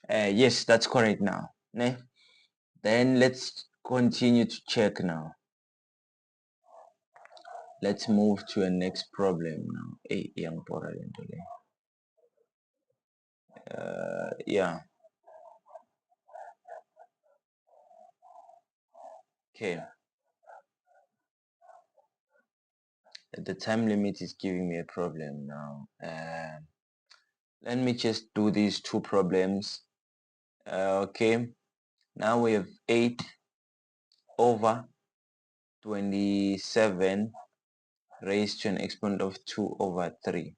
yes, that's correct now. Ne? Then let's continue to check now. Let's move to a next problem now. Yeah. Okay. The time limit is giving me a problem now. Let me just do these two problems. Okay. Now we have 8 over 27 raised to an exponent of 2 over 3.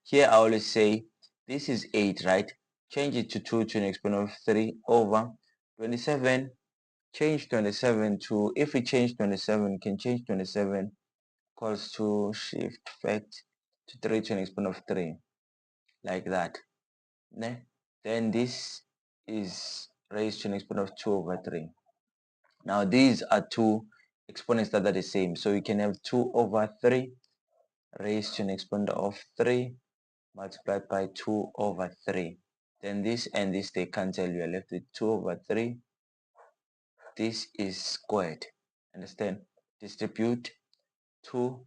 Here I always say this is 8, right? Change it to 2 to an exponent of 3 over 27. Change 27 to, if we change 27, can change 27 equals to shift fact to 3 to an exponent of 3. Like that. Ne? Then this is raised to an exponent of 2 over 3. Now these are two exponents that are the same. So you can have 2 over 3 raised to an exponent of 3 multiplied by 2 over 3. Then this and this, they cancel. You are left with 2 over 3. This is squared. Understand? Distribute 2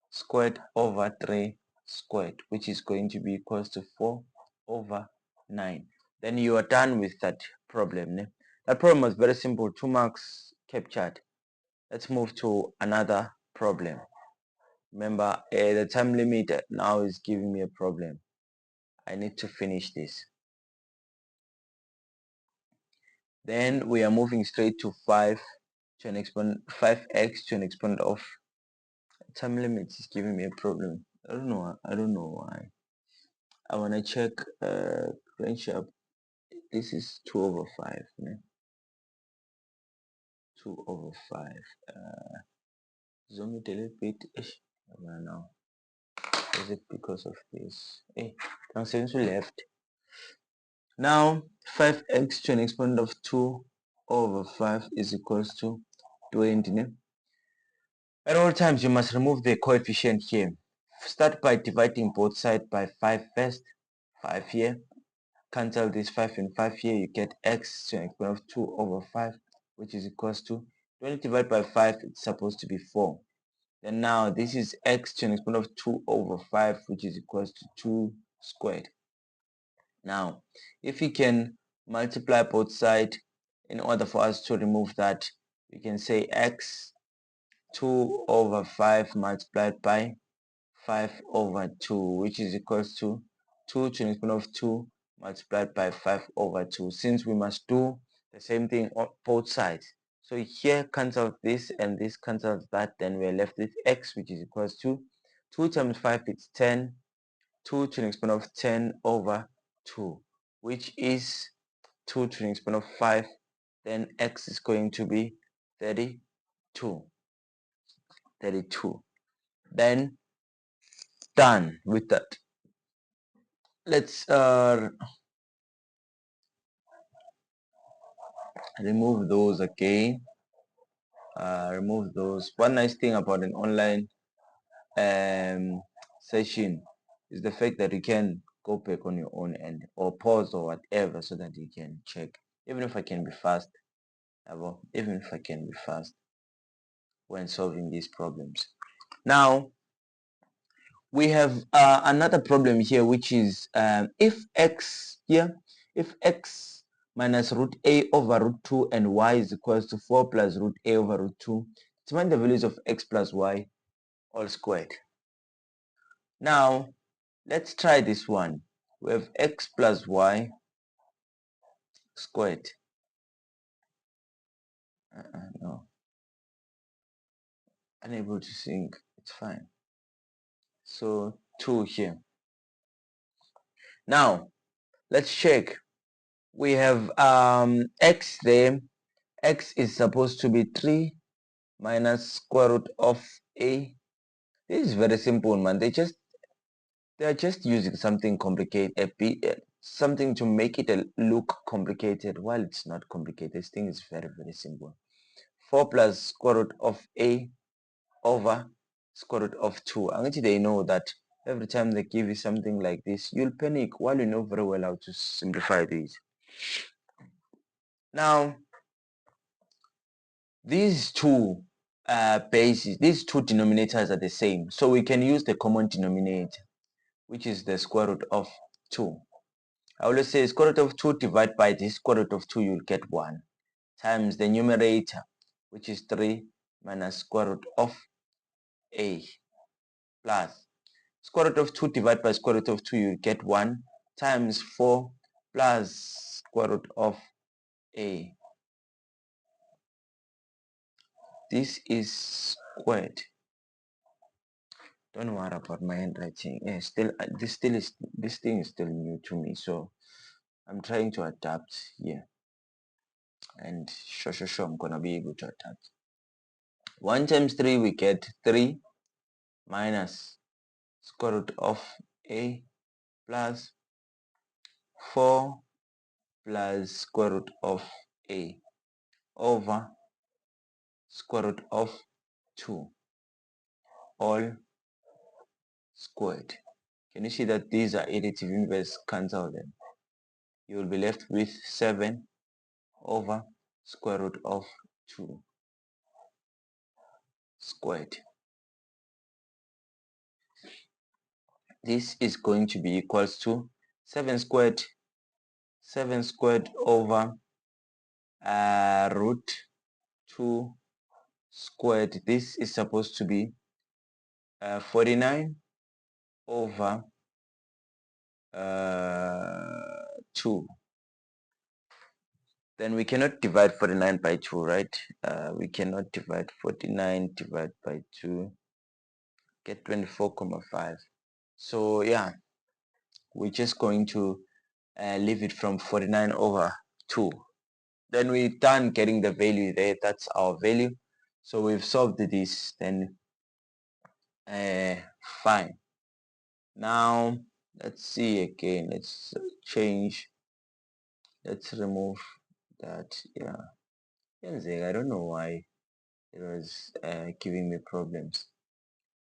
squared over 3 squared, which is going to be equals to 4 over 9. Then you are done with that problem. Ne? That problem was very simple. 2 marks captured. Let's move to another problem. Remember, the time limit now is giving me a problem. I need to finish this. Then we are moving straight to 5 to an exponent, 5x to an exponent of, time limit is giving me a problem. I don't know why. I want to check range up. This is 2 over 5. Ne? 2 over 5. Zoom it a little bit. Now, is it because of this? Hey, to left. Now, 5x to an exponent of 2 over 5 is equals to 20. Ne? At all times, you must remove the coefficient here. Start by dividing both sides by 5 first. 5 here. Cancel this 5 and 5 here. You get x to an exponent of 2 over 5, which is equals to 20 divided by 5. It's supposed to be 4. Then now this is x to an exponent of 2 over 5, which is equals to 2 squared. Now, if we can multiply both sides in order for us to remove that, we can say x 2 over 5 multiplied by 5 over 2, which is equals to 2 to an exponent of 2 multiplied by 5 over 2. Since we must do the same thing on both sides. So here cancels this and this cancels that, then we're left with x, which is equals to 2 times 5 is 10, 2 to an exponent of 10 over 2, which is 2 to an exponent of 5. Then x is going to be 32. 32. Then done with that. Let's remove those again. Remove those. One nice thing about an online session is the fact that you can go back on your own end or pause or whatever so that you can check. Even if I can be fast, even if I can be fast when solving these problems. Now we have another problem here, which is if x here, if x minus root a over root 2 and y is equals to 4 plus root a over root 2, find the values of x plus y all squared. Now let's try this one. We have x plus y squared. No, unable to sync. It's fine. So 2 here. Now let's check. We have x there. X is supposed to be 3 minus square root of a. This is very simple, man. They are just using something complicated, something to make it look complicated while it's not complicated. This thing is very, very simple. 4 plus square root of a over square root of 2. And actually they know that every time they give you something like this, you'll panic while you know very well how to simplify these. Now, these two bases, these two denominators are the same. So we can use the common denominator, which is the square root of 2. I always say square root of 2 divided by the square root of 2, you'll get 1, times the numerator, which is 3 minus square root of a, plus square root of 2 divided by square root of 2, you get 1 times 4 plus square root of a. This is squared. Don't worry about my handwriting. Yeah, this thing is still new to me, so I'm trying to adapt here. And sure, I'm gonna be able to adapt. 1 times 3, we get 3 minus square root of a plus 4 plus square root of a over square root of 2 all squared. Can you see that these are additive inverse? Cancel them. You will be left with 7 over square root of 2 squared. This is going to be equals to 7 squared over root 2 squared. This is supposed to be 49 over 2. Then we cannot divide 49 by 2, right? We cannot divide 49 divided by 2, get 24,5. So yeah, we're just going to leave it from 49 over 2. Then we're done getting the value there. That's our value. So we've solved this. Then fine. Now let's see again. Let's change. Let's remove that. Yeah. I don't know why it was giving me problems.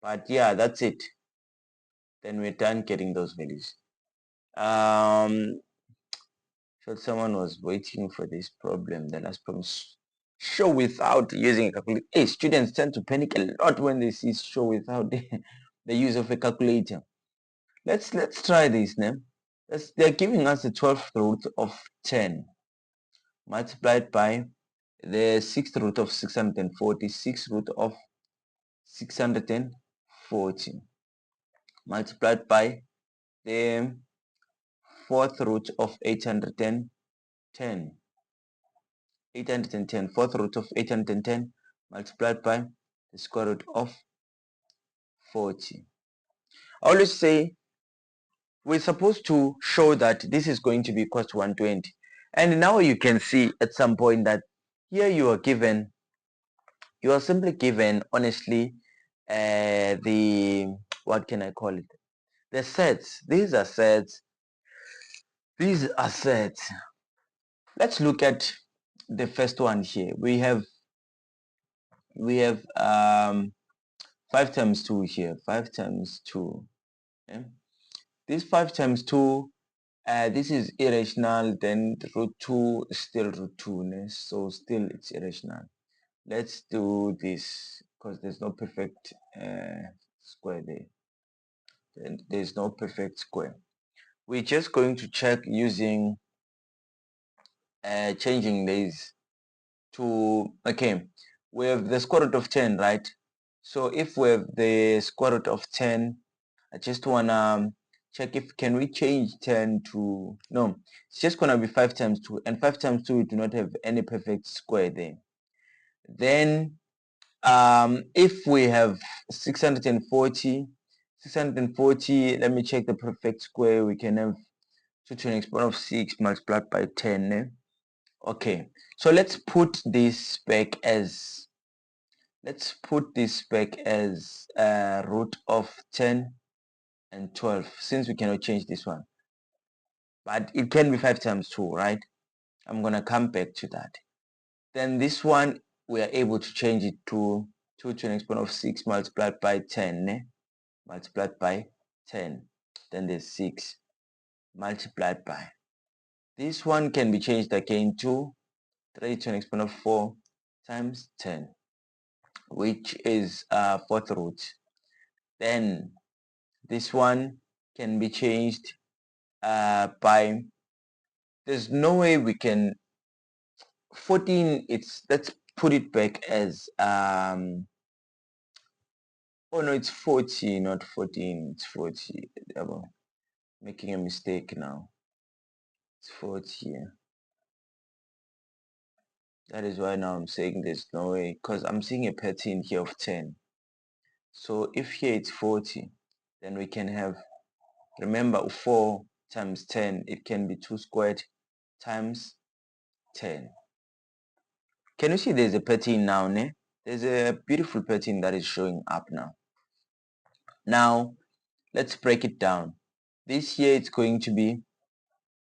But yeah, that's it. Then we're done getting those values. So someone was waiting for this problem. The last problem, show without using a calculator. Hey, students tend to panic a lot when they see show without the use of a calculator. Let's try this now. They're giving us the 12th root of 10 multiplied by the 6th root of 640, 6th root of 640 multiplied by the 4th root of 810, 810, 4th root of 810 multiplied by the square root of 40. I always say we're supposed to show that this is going to be equal to 120. And now you can see at some point that here you are simply given, honestly, the, what can I call it? The sets. These are sets. These are sets. Let's look at the first one here. We have 5 times 2 here. 5 times 2. Okay? This 5 times 2, this is irrational, then root 2 is still root 2, so still it's irrational. Let's do this because there's no perfect square there. Then there's no perfect square. We're just going to check using changing these to, okay, we have the square root of 10, right? So if we have the square root of 10, I just wanna check if can we change 10 to, no, it's just gonna be 5 times 2, and 5 times 2 we do not have any perfect square there. Then if we have 640, let me check the perfect square. We can have 2 to an exponent of 6 multiplied by 10. Okay, so let's put this back as root of 10 and 12, since we cannot change this one, but it can be 5 times 2, right? I'm gonna come back to that. Then this one we are able to change it to 2 to an exponent of 6 multiplied by 10, multiplied by 10. Then there's 6 multiplied by, this one can be changed again to 3 to an exponent of 4 times 10, which is fourth root. Then this one can be changed by, there's no way we can, 14, let's put it back as oh no, it's 40, not 14, it's 40. Making a mistake now. It's 40. That is why now I'm saying there's no way, because I'm seeing a pattern here of 10. So if here it's 40, then we can have, remember 4 times 10, it can be 2 squared times 10. Can you see there's a pattern now, ne? There's a beautiful pattern that is showing up now. Now, let's break it down. This here it's going to be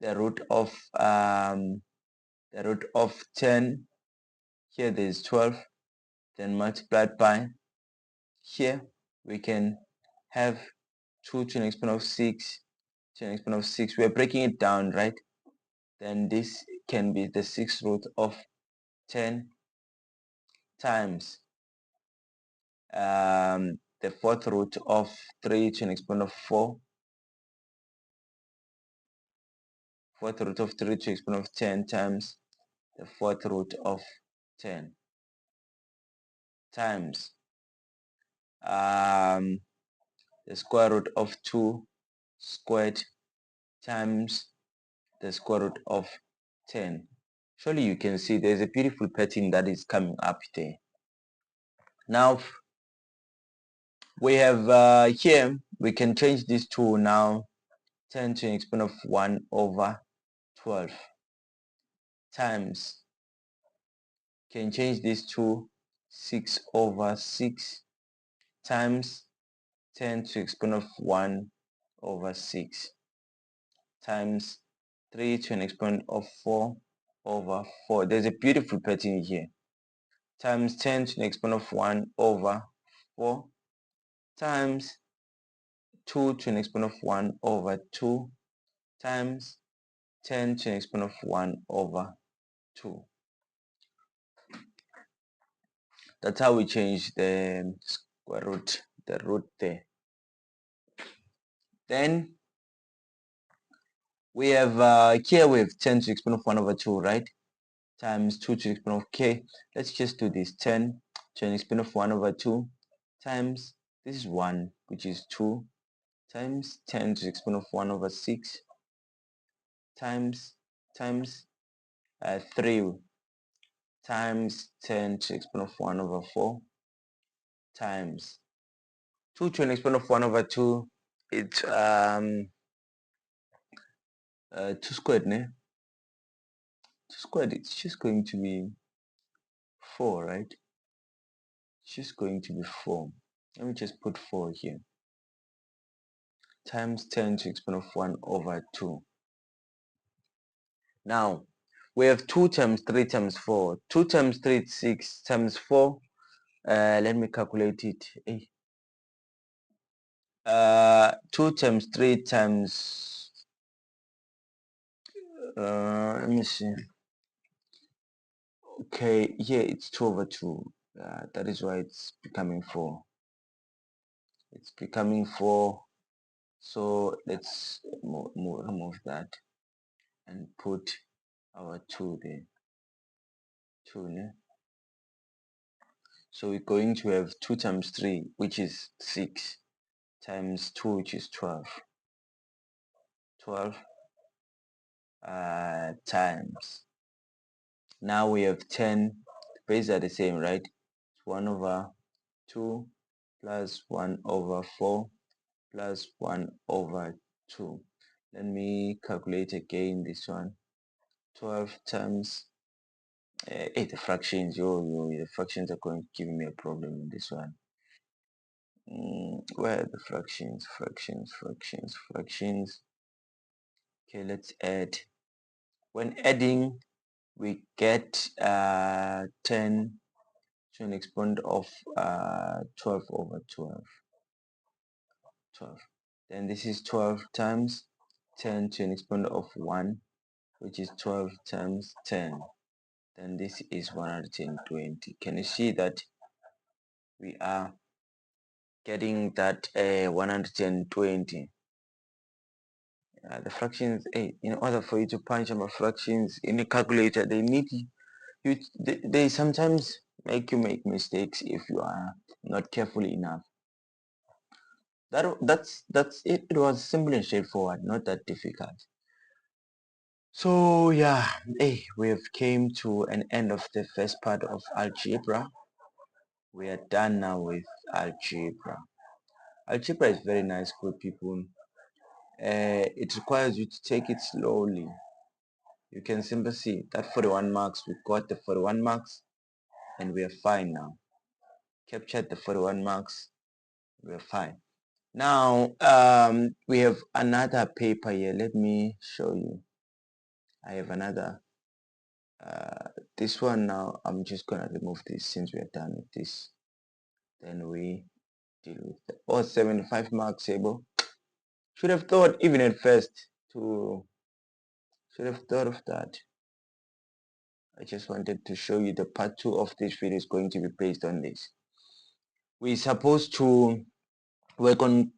the root of 10. Here there's 12, then multiplied by, here we can have 2 to an exponent of 6 to an exponent of 6. We're breaking it down, right? Then this can be the 6th root of 10 times the 4th root of 3 to an exponent of 4. 4th root of 3 to the exponent of 10 times the 4th root of 10 times the square root of 2 squared times the square root of 10. Surely you can see there's a beautiful pattern that is coming up there. Now we have here, we can change this to now 10 to an exponent of 1 over 12 times, can change this to 6 over 6 times 10 to the exponent of 1 over 6 times 3 to an exponent of 4 over 4. There's a beautiful pattern here. Times 10 to the exponent of 1 over 4 times 2 to an exponent of 1 over 2 times 10 to an exponent of 1 over 2. That's how we change the square root, the root there. Then we have here we have 10 to the exponent of 1 over 2, right? Times 2 to the exponent of k. Let's just do this. 10 to an exponent of 1 over 2 times, this is 1, which is 2, times 10 to the exponent of 1 over 6 times 3 times 10 to the exponent of 1 over 4 times 2 to an exponent of 1 over 2. It's 2 squared, ne? 2 squared, it's just going to be 4, right? It's just going to be 4. Let me just put 4 here. Times 10 to the exponent of 1 over 2. Now, we have 2 times 3 times 4. 2 times 3 is 6 times 4. Let me calculate it. 2 times 3 times, let me see. Okay, here it's 2 over 2. That is why it's becoming 4. It's becoming 4. So let's remove that and put our 2 there. 2, ne? So we're going to have 2 times 3, which is 6, times 2, which is 12. 12 times. Now we have 10. The bases are the same, right? 1 over 2 plus 1 over 4 plus 1 over 2. Let me calculate again this one. 12 times the fractions. The fractions are going to give me a problem in this one. Where are the fractions? Fractions. Okay, let's add. When adding, we get 10 to an exponent of 12 over 12. Then this is 12 times 10 to an exponent of 1, which is 12 times 10. Then this is 120. Can you see that we are getting that 120? The fractions, in order for you to punch number fractions in a calculator, they sometimes make you make mistakes if you are not careful enough. That's it. It was simple and straightforward, not that difficult. So yeah, we've came to an end of the first part of algebra. We are done now with algebra. Algebra is very nice, good people. It requires you to take it slowly. You can simply see that 41 marks. We got the 41 marks and we are fine now. Captured the 41 marks. We are fine. Now we have another paper here. Let me show you. I have another. This one now. I'm just gonna remove this since we are done with this. Then we deal with the 75 marks able. Should have thought even at first to. Should have thought of that. I just wanted to show you the part 2 of this video is going to be based on this. We're supposed to work on